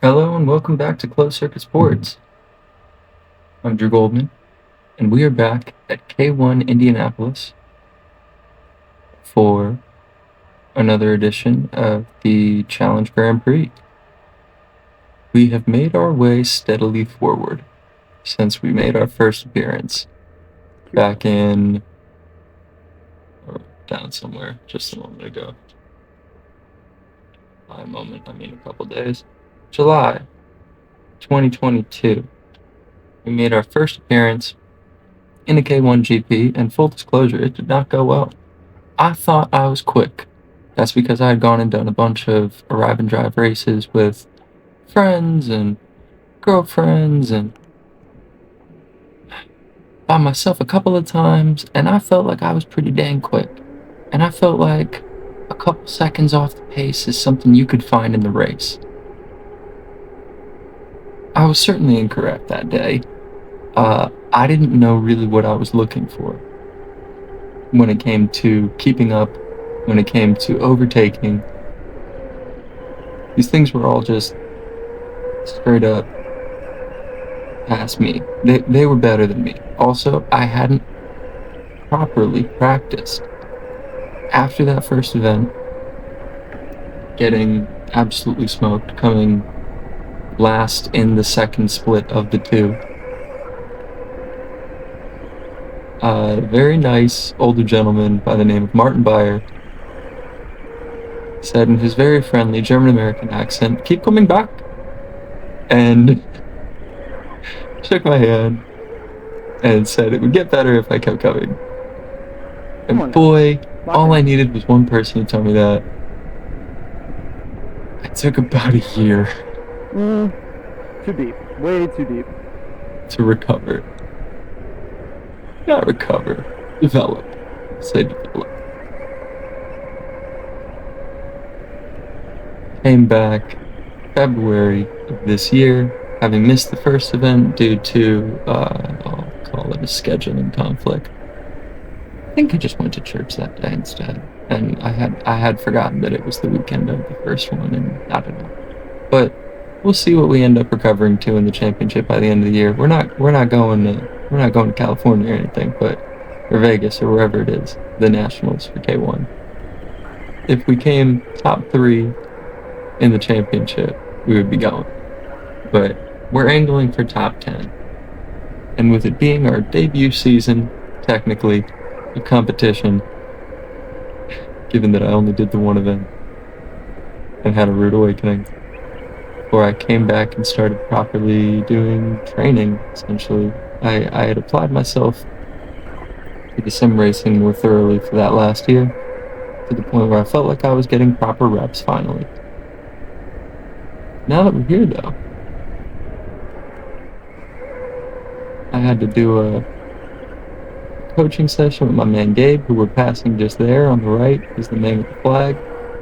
Hello and welcome back to Closed Circuit Sports. I'm Drew Goldman, and we are back at K-1 Indianapolis for another edition of the Challenge Grand Prix. We have made our way steadily forward since we made our first appearance back in, or down somewhere just a moment ago. A couple days. July 2022. We made our first appearance in a K1 GP, and full disclosure, it did not go well. I thought I was quick. That's because I had gone and done a bunch of arrive and drive races with friends and girlfriends and by myself a couple of times, and I felt like I was pretty dang quick. And I felt like a couple seconds off the pace is something you could find in the race. I was certainly incorrect that day. I didn't know really what I was looking for when it came to keeping up, when it came to overtaking. These things were all just straight up past me. They were better than me. Also, I hadn't properly practiced. After that first event, getting absolutely smoked, coming last in the second split of the two, a very nice older gentleman by the name of Martin Beyer said in his very friendly German-American accent, "Keep coming back," and shook my hand and said it would get better if I kept coming. And boy, all I needed was one person to tell me that. It took about a year Too deep. Way too deep. to recover. Not recover. Develop. Say develop. Came back February of this year, having missed the first event due to, I'll call it a scheduling conflict. I think I just went to church that day instead, and I had forgotten that it was the weekend of the first one, and I don't know. But we'll see what we end up recovering to in the championship by the end of the year. We're not going to California or anything, or Vegas or wherever it is, the Nationals for K1. If we came top 3 in the championship, we would be going. But we're angling for top 10. And with it being our debut season, technically, of competition, given that I only did the one event and had a rude awakening, before I came back and started properly doing training, essentially. I had applied myself to the sim racing more thoroughly for that last year, to the point where I felt like I was getting proper reps finally. Now that we're here, though, I had to do a coaching session with my man Gabe, who we're passing just there on the right is the name of the flag,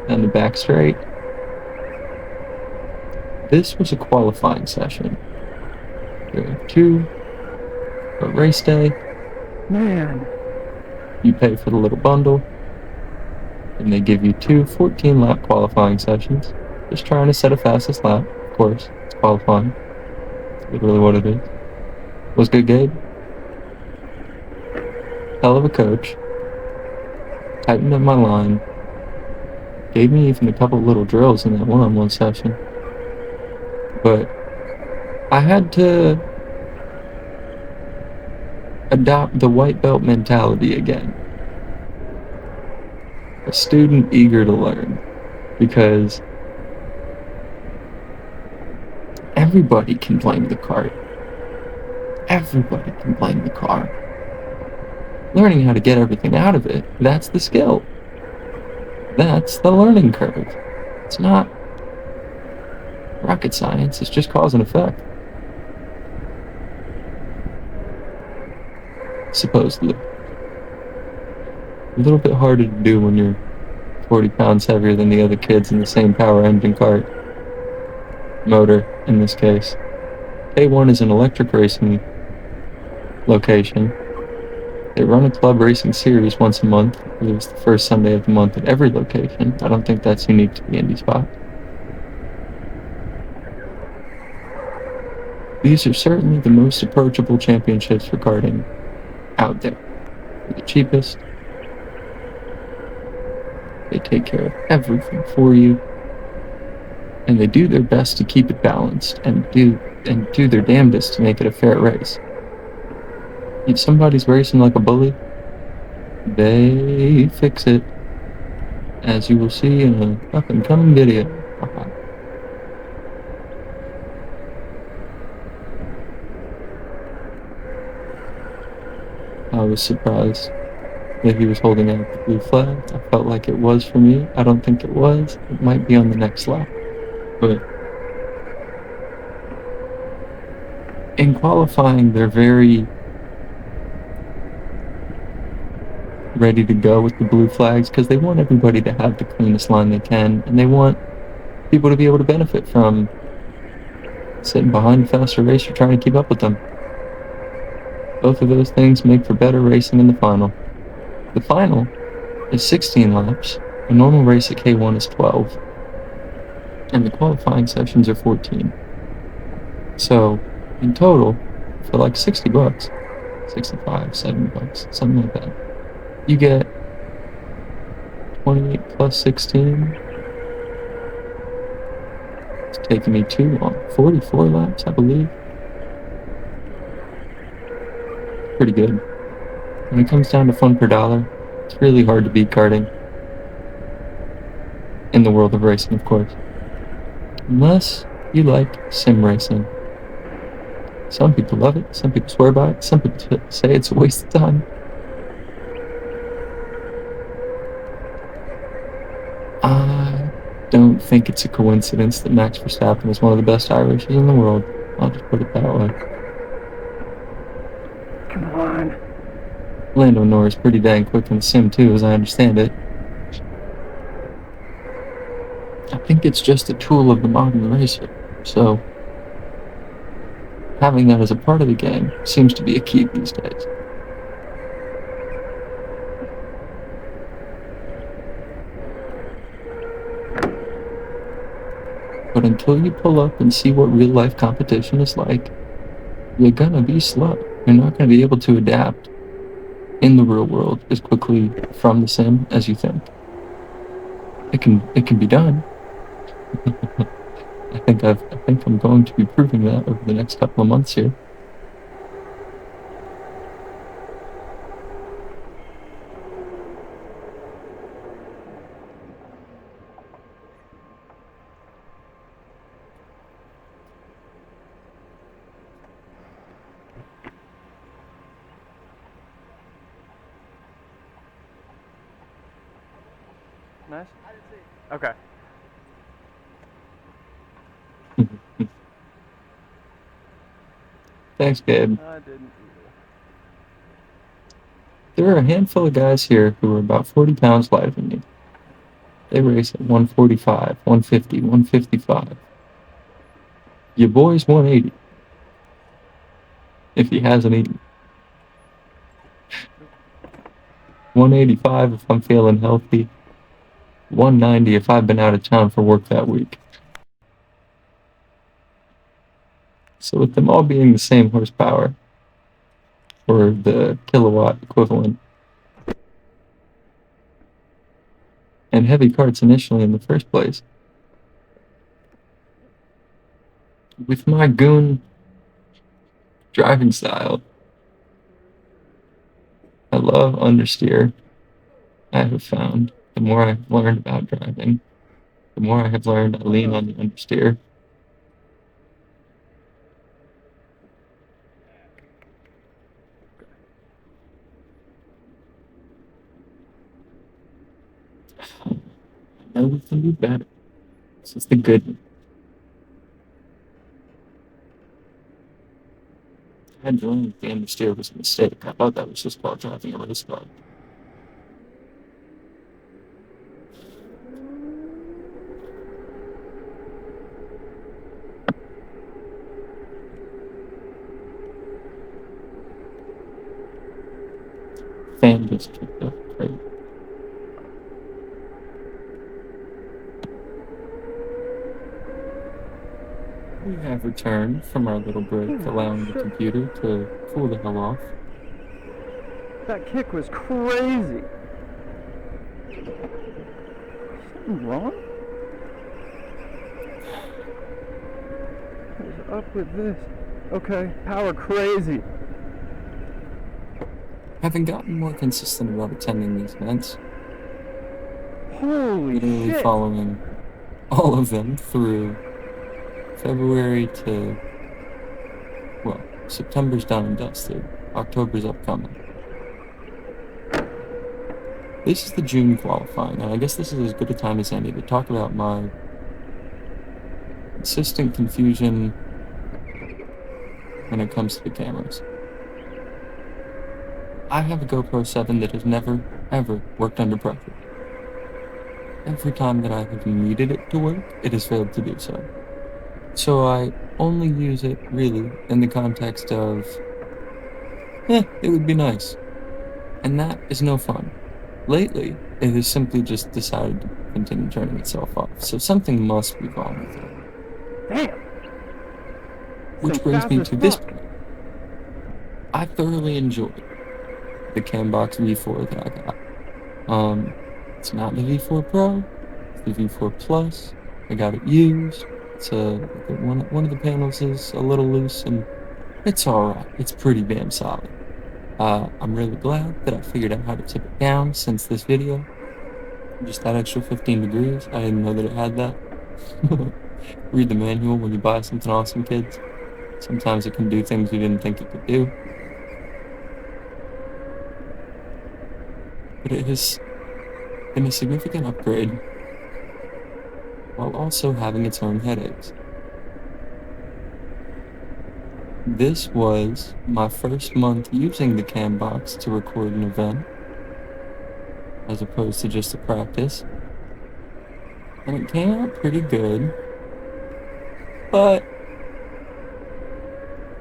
and the back straight. This was a qualifying session. There are 2, a race day. Man. You pay for the little bundle, and they give you 2 14-lap qualifying sessions. Just trying to set a fastest lap, of course. It's qualifying. It's literally what it is. Was good, Gabe? Hell of a coach. Tightened up my line. Gave me even a couple little drills in that one-on-one session. But I had to adopt the white belt mentality again. A student eager to learn, because everybody can blame the cart. Everybody can blame the car. Learning how to get everything out of it, that's the skill. That's the learning curve. It's not rocket science, it's just cause and effect. Supposedly. A little bit harder to do when you're 40 pounds heavier than the other kids in the same power engine cart. Motor, in this case. K1 is an electric racing location. They run a club racing series once a month. I believe it's the first Sunday of the month at every location. I don't think that's unique to the Indy spot. These are certainly the most approachable championships for karting out there. They're the cheapest. They take care of everything for you, and they do their best to keep it balanced and do their damnedest to make it a fair race. If somebody's racing like a bully, they fix it, as you will see in an up and coming video. I was surprised that he was holding out the blue flag. I felt like it was for me. I don't think it was. It might be on the next lap. But in qualifying, they're very ready to go with the blue flags because they want everybody to have the cleanest line they can, and they want people to be able to benefit from sitting behind a faster racer trying to keep up with them. Both of those things make for better racing in the final. The final is 16 laps. A normal race at K1 is 12. And the qualifying sessions are 14. So, in total, for like 60 bucks, 65, 70 bucks, something like that, you get 28 plus 16. It's taking me too long. 44 laps, I believe. Pretty good. When it comes down to fun per dollar, it's really hard to beat karting. In the world of racing, of course. Unless you like sim racing. Some people love it, some people swear by it, some people say it's a waste of time. I don't think it's a coincidence that Max Verstappen is one of the best Irishers in the world. I'll just put it that way. Come on. Lando Norris is pretty dang quick in the sim too, as I understand it. I think it's just a tool of the modern racer, so having that as a part of the game seems to be a key these days. But until you pull up and see what real life competition is like, you're gonna be slow. You're not gonna be able to adapt in the real world as quickly from the sim as you think. It can be done. I think I'm going to be proving that over the next couple of months here. Nice. Okay. Thanks, Gabe. I didn't There are a handful of guys here who are about 40 pounds lighter than me. They race at 145, 150, 155. Your boy's 180. If he hasn't eaten. 185 if I'm feeling healthy. 190 if I've been out of town for work that week. So with them all being the same horsepower, or the kilowatt equivalent, and heavy carts initially in the first place, with my goon driving style, I love understeer. I have found the more I've learned about driving, the more I have learned I lean on the understeer. I know we can do better. This is the good news. I had learned the understeer was a mistake. I thought that was just while driving a race car. Fan just picked up. Great. We have returned from our little break, allowing the Shit. computer to cool the hell off. That kick was crazy. Something wrong? What is up with this? Okay, power crazy. Having gotten more consistent about attending these events, Holy literally shit. following all of them through February to, well, September's done and dusted. October's upcoming. This is the June qualifying, and I guess this is as good a time as any to talk about my consistent confusion when it comes to the cameras. I have a GoPro 7 that has never, ever worked under pressure. Every time that I have needed it to work, it has failed to do so. So I only use it, really, in the context of, it would be nice. And that is no fun. Lately, it has simply just decided to continue turning itself off, so something must be wrong with it. Damn. Which brings me to this point. I thoroughly enjoyed the Cambox V4 that I got. It's not the V4 Pro, it's the V4 Plus. I got it used. It's one of the panels is a little loose, and it's alright. It's pretty damn solid. I'm really glad that I figured out how to tip it down since this video. Just that extra 15 degrees. I didn't know that it had that. Read the manual when you buy something awesome, kids. Sometimes it can do things you didn't think it could do. But it has been a significant upgrade while also having its own headaches. This was my first month using the cam box to record an event, as opposed to just a practice. And it came out pretty good, but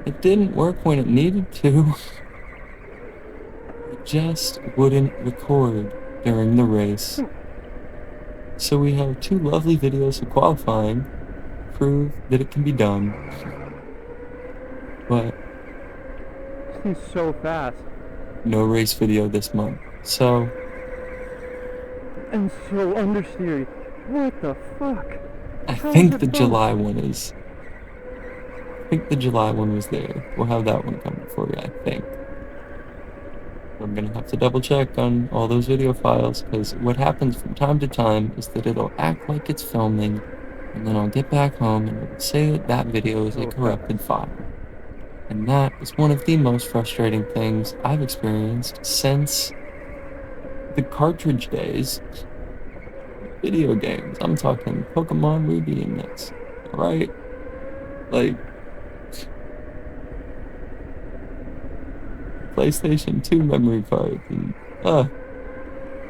it didn't work when it needed to. It just wouldn't record during the race. So we have two lovely videos of qualifying prove that it can be done. But He's so fast. no race video this month. So And so understeery. What the fuck? I How's think it the both? July one is. I think the July one was there. We'll have that one coming for you, I think. I'm gonna have to double check on all those video files, because what happens from time to time is that it'll act like it's filming, and then I'll get back home and it'll say that that video is a corrupted file. And that is one of the most frustrating things I've experienced since the cartridge days. Video games. I'm talking Pokemon Ruby and this. Alright? Like, PlayStation 2 memory card. And,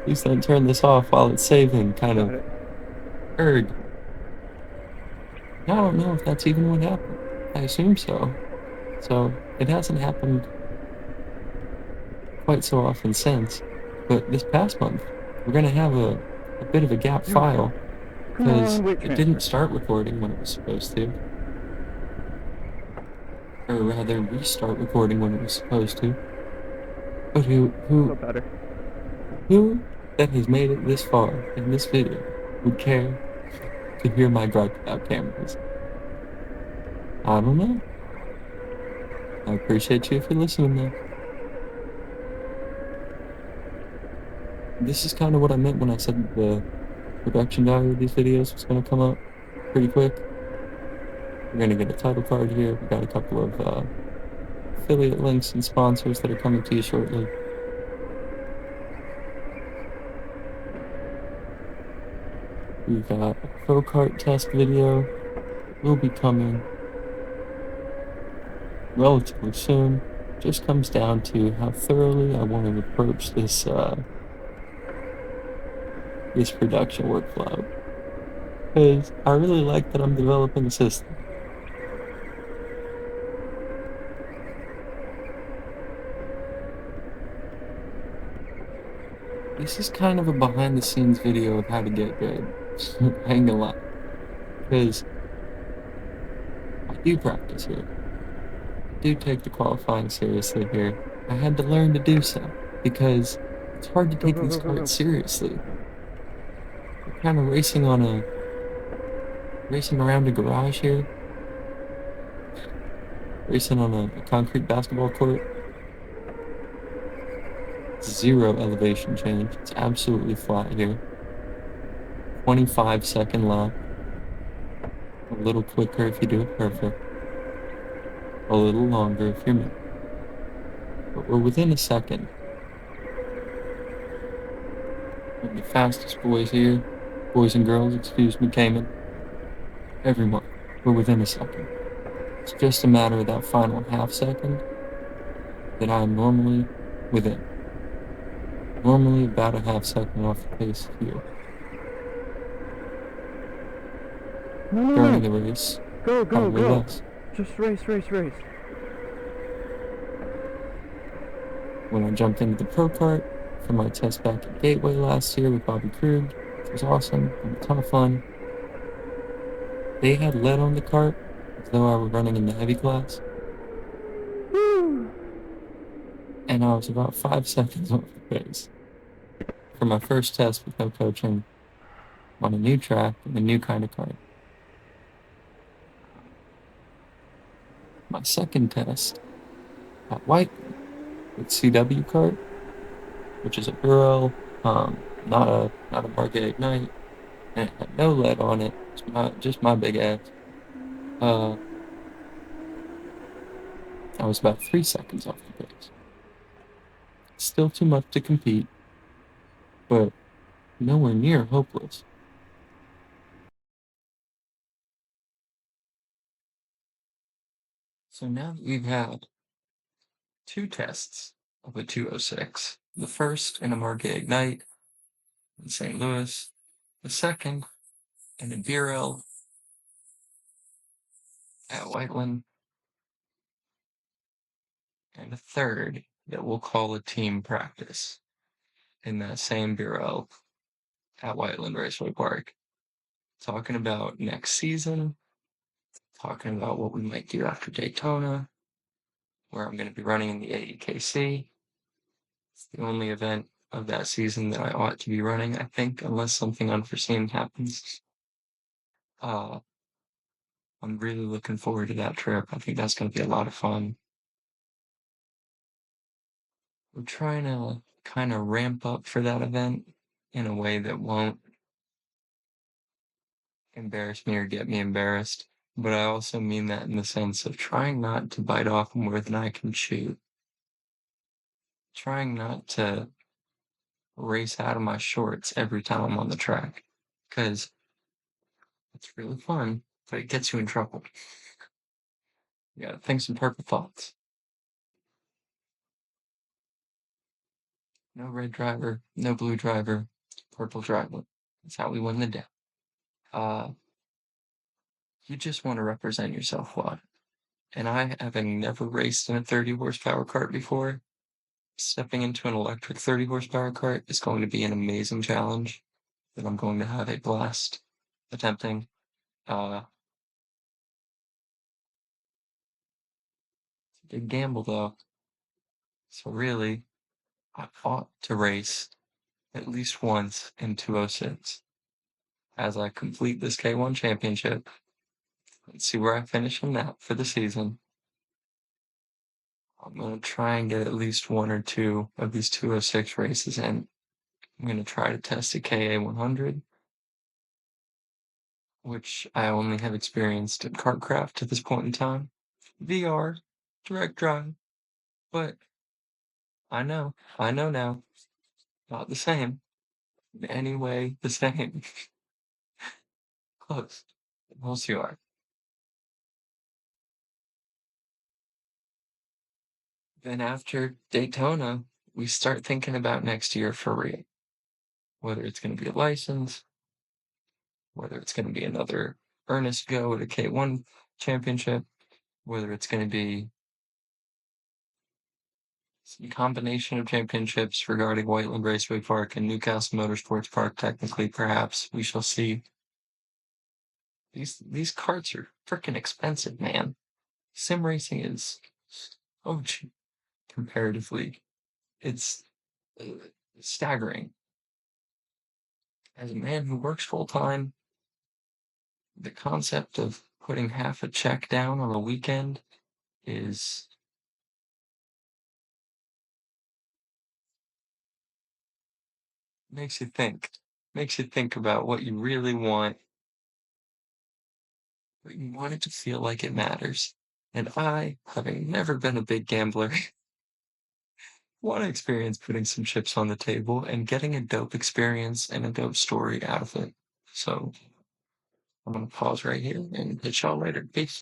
please don't turn this off while it's saving. Kind Got of it. erg. I don't know if that's even what happened. I assume so. So, it hasn't happened quite so often since. But this past month, we're gonna have a bit of a gap file, Come because on, wait, it didn't start recording when it was supposed to. Or rather, restart recording when it was supposed to. But Feel who better. that has made it this far in this video would care to hear my gripe about cameras? I don't know. I appreciate you for listening though. This is kind of what I meant when I said the production value of these videos was going to come up pretty quick. We're going to get a title card here. We got a couple of affiliate links and sponsors that are coming to you shortly. We've got a Pro Kart test video. Will be coming relatively soon. Just comes down to how thoroughly I want to approach this production workflow. Because I really like that I'm developing a system. This is kind of a behind the scenes video of how to get good. I ain't gonna lie. Because do practice here. Do take the qualifying seriously here. I had to learn to do so because it's hard to Go, take go, these go, go, go. carts seriously. We're kind of racing around a garage here, racing on a concrete basketball court. Zero elevation change. It's absolutely flat here. 25-second lap. A little quicker if you do it perfect. A little longer if you're me. But we're within a second. And the fastest boys here, boys and girls, excuse me, Cayman. Everyone, we're within a second. It's just a matter of that final half second that I'm normally within. Normally about a half second off the pace here. No, During no. the race, Go, go, probably go. less. Just race, race, race. When I jumped into the pro kart for my test back at Gateway last year with Bobby Krug, which was awesome and a ton of fun. They had lead on the kart, as though I were running in the heavy class, Woo! and I was about 5 seconds off the pace. For my first test with no coaching on a new track and a new kind of kart. My second test at Whiteland with CW kart, which is a Burrow, not a Market Ignite, and it had no lead on it. It's just my big ass. I was about 3 seconds off the pace. Still too much to compete, but nowhere near hopeless. So now that we've had two tests of a 206, the first in a Market Ignite in St. Louis, the second in a BRL at Whiteland, and a third that we'll call a team practice in that same BRL at Whiteland Raceway Park. Talking about next season, talking about what we might do after Daytona, where I'm going to be running in the AEKC. It's the only event of that season that I ought to be running, I think, unless something unforeseen happens. I'm really looking forward to that trip. I think that's going to be a lot of fun. We're trying to kind of ramp up for that event in a way that won't embarrass me or get me embarrassed. But I also mean that in the sense of trying not to bite off more than I can chew. Trying not to race out of my shorts every time I'm on the track. Because it's really fun, but it gets you in trouble. You gotta think some purple thoughts. No red driver, no blue driver, purple driver. That's how we win the day. Uh, you just want to represent yourself well. And I, having never raced in a 30 horsepower kart before, stepping into an electric 30 horsepower kart is going to be an amazing challenge that I'm going to have a blast attempting. It's a big gamble though. So really, I ought to race at least once in 206 as I complete this K1 championship. Let's see where I finish in that for the season. I'm going to try and get at least one or two of these 206 races in. I'm going to try to test a KA100, which I only have experienced in Kartcraft to this point in time. VR, direct drive, but I know now, not the same. In any way, the same. Close. Most you are. Then after Daytona, we start thinking about next year for real. Whether it's going to be a license, whether it's going to be another earnest go at a K1 championship, whether it's going to be some combination of championships regarding Whiteland Raceway Park and Newcastle Motorsports Park, technically, perhaps. We shall see. These carts are freaking expensive, man. Sim racing is so cheap comparatively. It's uh, staggering. As a man who works full time, the concept of putting half a check down on a weekend is makes you think. Makes you think about what you really want, but you want it to feel like it matters. And I, having never been a big gambler, want to experience putting some chips on the table and getting a dope experience and a dope story out of it. So I'm gonna pause right here and hit y'all later. Peace.